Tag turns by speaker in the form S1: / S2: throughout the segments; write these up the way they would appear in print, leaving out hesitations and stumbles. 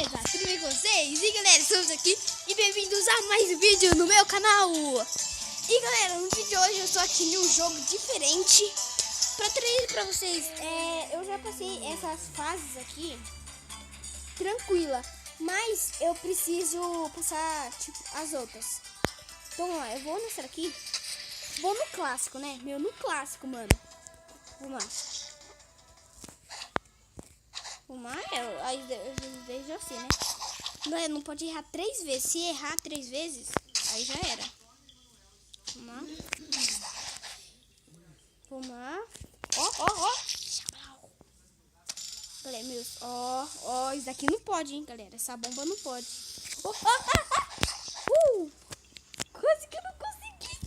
S1: beleza? Tudo bem com vocês? E galera, estamos aqui e bem-vindos a mais um vídeo no meu canal. E galera, no vídeo de hoje eu estou aqui num jogo diferente para trazer para vocês. Eu já passei essas fases aqui tranquila, mas eu preciso passar tipo as outras. Então vamos lá, eu vou nessa aqui. Vou no clássico, né? No clássico, mano. Vamos lá. Aí vejo assim, né? Não pode errar 3 vezes. Se errar 3 vezes, aí já era. Vamos lá. Vamos lá. Ó. Galera, meus. Ó. Isso daqui não pode, hein, galera. Essa bomba não pode. Quase que eu não consegui.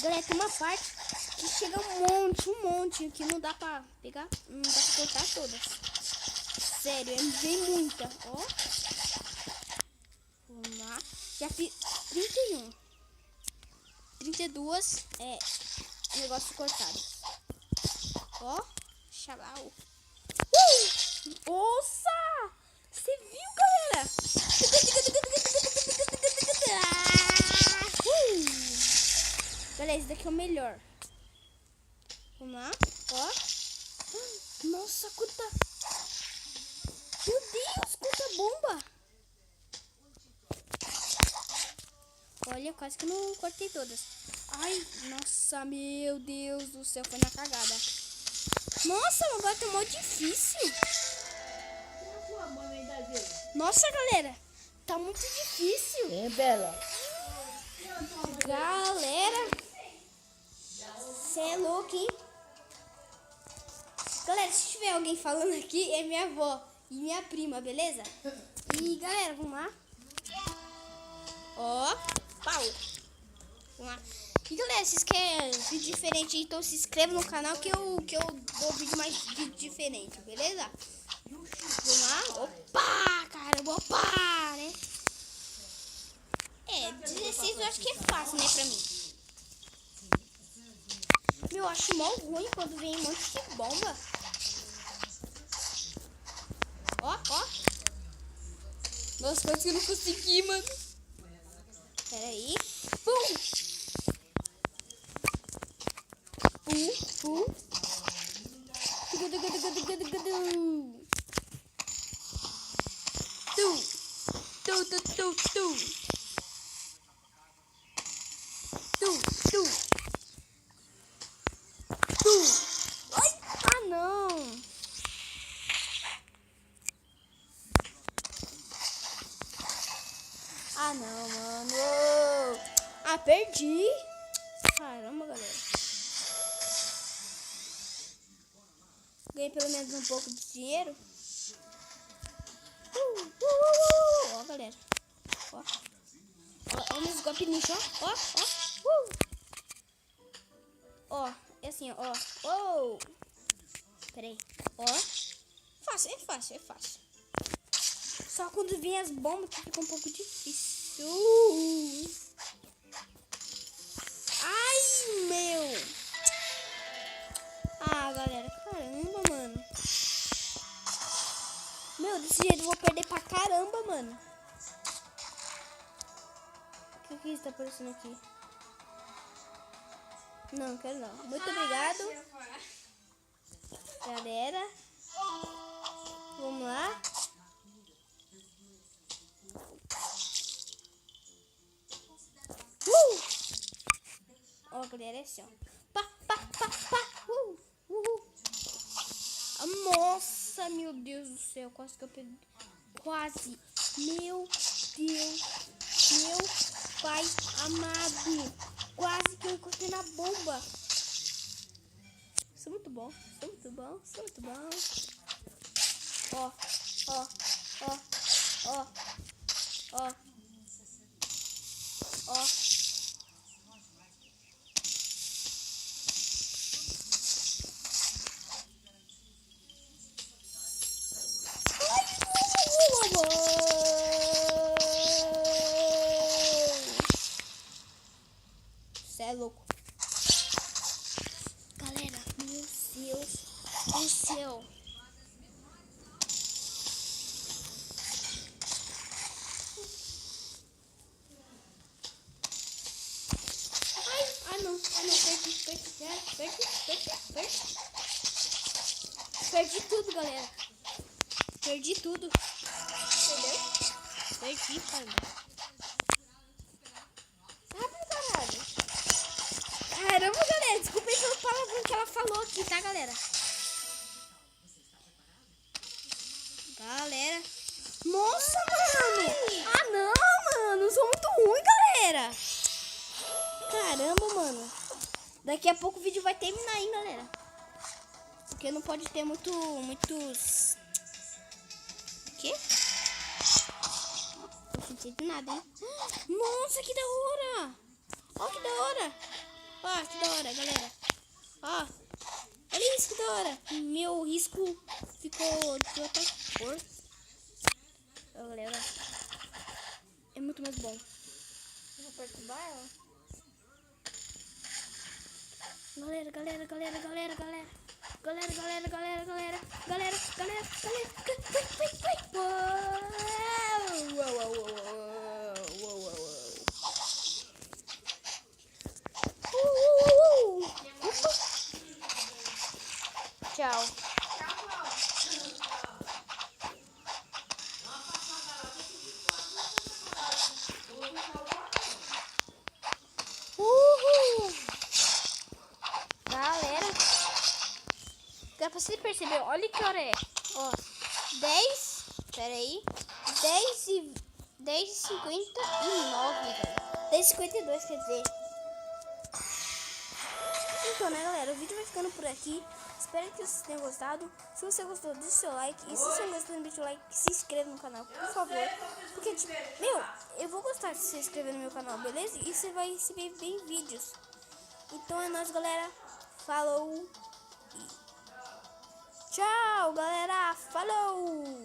S1: Galera, tem uma parte que chega um monte, que não dá pra pegar, não dá pra cortar todas. Sério, vem muita, ó. Vamos lá. Já fiz 31. 32 negócio cortado. Ó, xalau. Nossa! Você viu, galera? Galera, esse daqui é o melhor. Vamos lá, ó. Nossa, quanta... Meu Deus, quanta bomba. Olha, quase que eu não cortei todas. Ai, nossa, meu Deus do céu, foi na cagada. Nossa, agora tá muito difícil. Nossa, galera, tá muito difícil.
S2: É, Bela.
S1: Galera, cê é louco, hein? Galera, se tiver alguém falando aqui, é minha avó e minha prima, beleza? E galera, vamos lá. Ó, pau. Vamos lá. E galera, vocês querem vídeo diferente, então se inscreva no canal que eu dou vídeo mais diferente, beleza? Vamos lá. Opa, caramba, opa, né? 16 eu acho que é fácil, né, pra mim. Meu, eu acho mó ruim quando vem um monte de bomba. Ó. Nossa, quase que eu não consegui, mano. Pera aí. Pum. Ai, não. Não, mano. Perdi. Caramba, galera. Ganhei pelo menos um pouco de dinheiro. Ó, galera. Ó meus golpes nisso, ó. É assim, ó. Pera aí. Ó. É fácil. Só quando vem as bombas que fica um pouco difícil. Ai, meu. Galera, caramba, mano. Meu, desse jeito eu vou perder pra caramba, mano. O que está aparecendo aqui? Não, quero não. Muito obrigado. Galera. Vamos lá. Ó, galera, é assim, ó. Pá. Nossa, meu Deus do céu. Quase que eu peguei. Quase. Meu Deus. Meu pai amado. Quase que eu encostei na bomba. Isso é muito bom. Ó. Cê é louco. Galera, meu Deus do céu. Perdi tudo, galera. Perdi tudo.
S2: Entendeu?
S1: Perdi, cara.
S2: Rápido, caralho.
S1: Caramba, galera. Desculpa aí pelo palavrão que ela falou aqui, tá, galera? Galera. Nossa, mano. Ah, não, mano. Eu sou muito ruim, galera. Caramba, mano. Daqui a pouco o vídeo vai terminar, hein, galera. Porque não pode ter muitos... Quê? Não senti nada, hein? Nossa, que da hora. Ó, que da hora. Ó, que da hora, galera. Ó. Olha isso, que da hora. Meu risco ficou de outra cor. Ó, galera. É muito mais bom.
S2: Eu vou perturbar ela.
S1: Galera.
S2: Tchau.
S1: Galera, dá pra você perceber, olha que hora é. Ó, 10, peraí, 10h59, galera. 10h52, quer dizer. Então, né, galera, o vídeo vai ficando por aqui. Espero que vocês tenham gostado. Se você gostou, deixe seu like. E se você não gostou, deixe o like, se inscreva no canal, por favor. Porque, tipo, eu vou gostar de se inscrever no meu canal, beleza? E você vai receber bem vídeos. Então é nóis, galera. Falou. Tchau, galera. Falou.